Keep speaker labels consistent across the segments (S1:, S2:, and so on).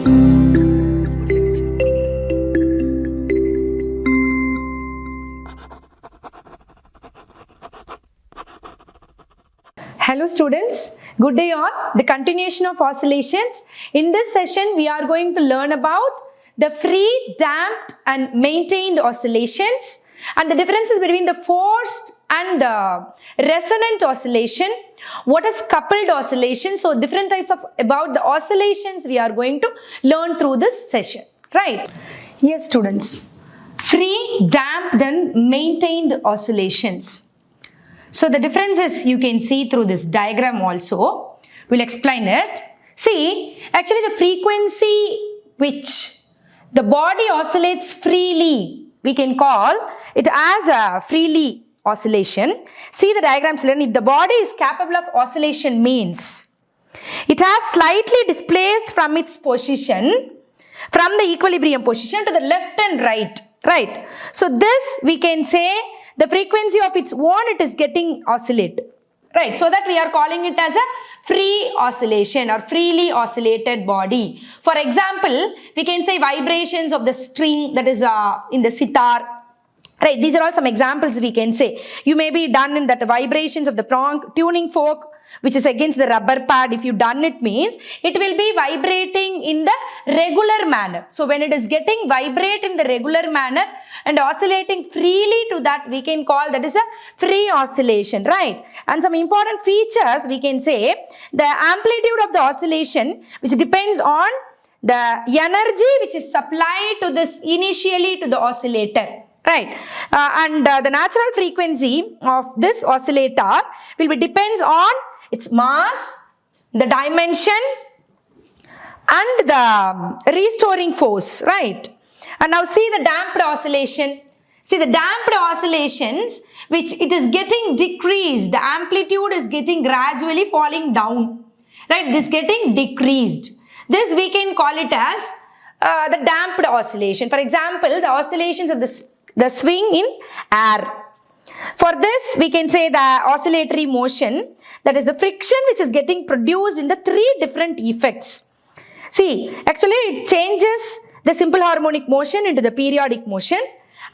S1: Hello students, good day all. The continuation of oscillations. In this session, we are going to learn about the free, damped and maintained oscillations and the differences between the forced and the resonant oscillation. What is coupled oscillation? So different types of about the oscillations we are going to learn through this session, right? Yes students, free, damped and maintained oscillations. So the differences you can see through this diagram also. We'll explain it. See, actually the frequency which the body oscillates freely, we can call it as a freely oscillation. See the diagram children, if the body is capable of oscillation means it has slightly displaced from its position, from the equilibrium position to the left and right. So this we can say the frequency of its own it is getting oscillate, right? So that we are calling it as a free oscillation or freely oscillated body. For example, we can say vibrations of the string that is in the sitar, right? These are all some examples we can say. You may be done in that vibrations of the tuning fork which is against the rubber pad. If you done it means it will be vibrating in the regular manner. So when it is getting vibrate in the regular manner and oscillating freely to that, we can call that is a free oscillation, right? And some important features we can say, the amplitude of the oscillation which depends on the energy which is supplied to this initially to the oscillator, right? The natural frequency of this oscillator will be depends on its mass, the dimension and the restoring force, right? And now see the damped oscillation. See the damped oscillations which it is getting decreased. The amplitude is getting gradually falling down, right? This getting decreased. This we can call it as the damped oscillation. For example, the oscillations of the swing in air. For this, we can say the oscillatory motion, that is the friction which is getting produced in the three different effects. See, actually it changes the simple harmonic motion into the periodic motion,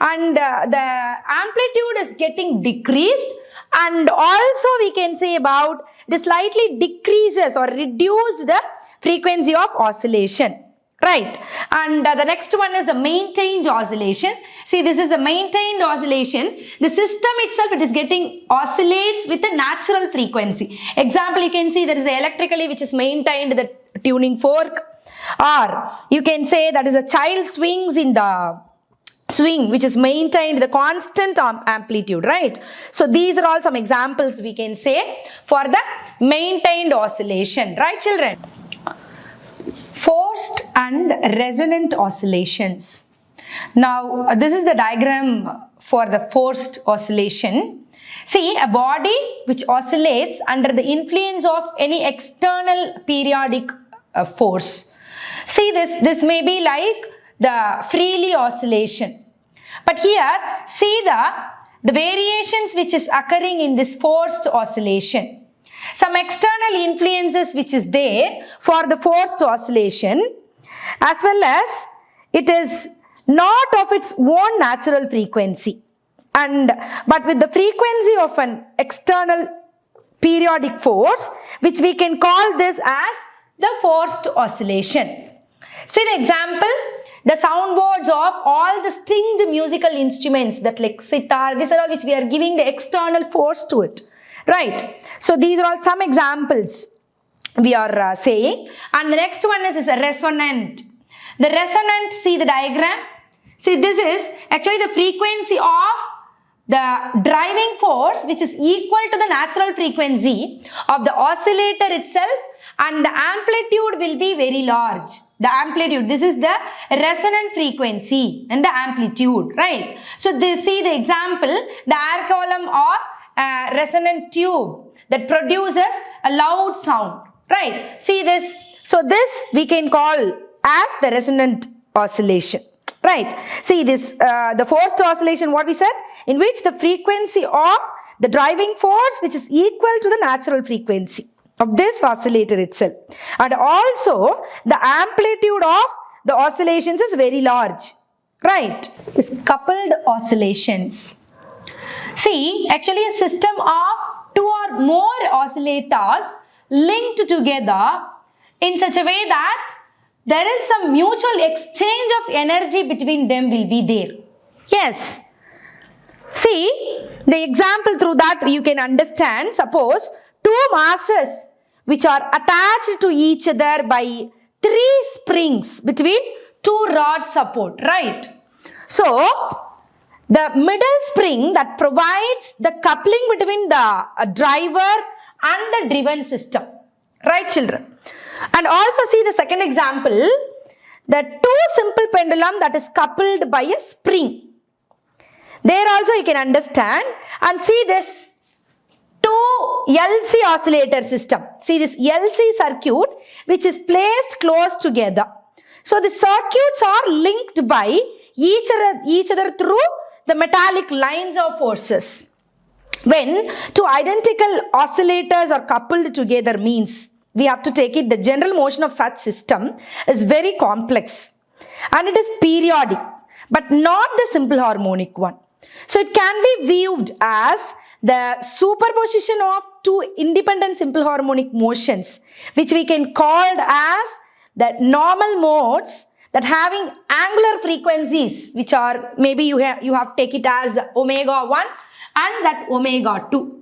S1: and the amplitude is getting decreased, and also we can say about the slightly decreases or reduced the frequency of oscillation. Right, and the next one is the maintained oscillation. See, this is the maintained oscillation. The system itself, it is getting oscillates with a natural frequency. Example, you can see there is the electrically which is maintained the tuning fork, or you can say that is a child swings in the swing which is maintained the constant amplitude, right? So these are all some examples we can say for the maintained oscillation, right children? Forced and resonant oscillations. Now this is the diagram for the forced oscillation. See, a body which oscillates under the influence of any external periodic force. See, this may be like the freely oscillation. But here see the variations which is occurring in this forced oscillation. Some external influences which is there for the forced oscillation, as well as it is not of its own natural frequency, but with the frequency of an external periodic force which we can call this as the forced oscillation. See the example, the soundboards of all the stringed musical instruments that like sitar, these are all which we are giving the external force to it. Right, so these are all some examples we are saying, and the next one is a resonant. The resonant, see the diagram. See, this is actually the frequency of the driving force which is equal to the natural frequency of the oscillator itself, and the amplitude will be very large. The amplitude, this is the resonant frequency and the amplitude, right? So this, see the example, the air column of resonant tube that produces a loud sound, right? See this, so this we can call as the resonant oscillation, right? See this, the forced oscillation, what we said, in which the frequency of the driving force which is equal to the natural frequency. of this oscillator itself. And also the amplitude of the oscillations is very large, right? This coupled oscillations. See, actually a system of two or more oscillators linked together in such a way that there is some mutual exchange of energy between them will be there. Yes. See, the example through that you can understand, suppose two masses which are attached to each other by three springs between two rod support, right? So, the middle spring that provides the coupling between the driver and the driven system, right children? And also see the second example, the two simple pendulum that is coupled by a spring. There also you can understand, and see this two LC oscillator system. See this LC circuit which is placed close together. So the circuits are linked by each other through the metallic lines of forces. When two identical oscillators are coupled together means we have to take it, the general motion of such system is very complex and it is periodic but not the simple harmonic one. So it can be viewed as the superposition of two independent simple harmonic motions which we can call as the normal modes that having angular frequencies which are maybe you have take it as omega 1 and that omega 2.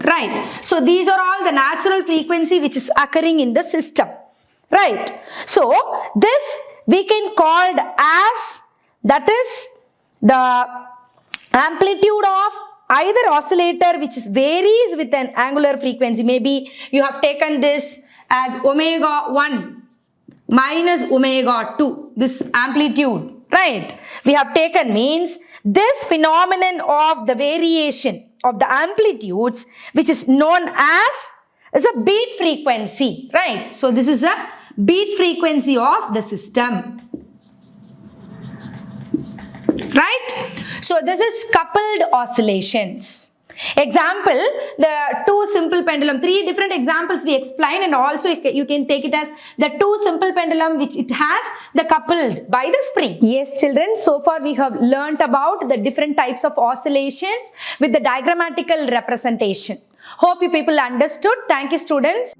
S1: Right. So these are all the natural frequency which is occurring in the system. Right. So this we can call as, that is the amplitude of either oscillator which varies with an angular frequency. Maybe you have taken this as omega 1 minus omega 2, this amplitude, right? We have taken means this phenomenon of the variation of the amplitudes which is known as a beat frequency, right? So this is a beat frequency of the system, right? So this is coupled oscillations. Example, the two simple pendulum, three different examples we explain, and also you can take it as the two simple pendulum which it has the coupled by the spring. Yes children, so far we have learnt about the different types of oscillations with the diagrammatical representation. Hope you people understood. Thank you students.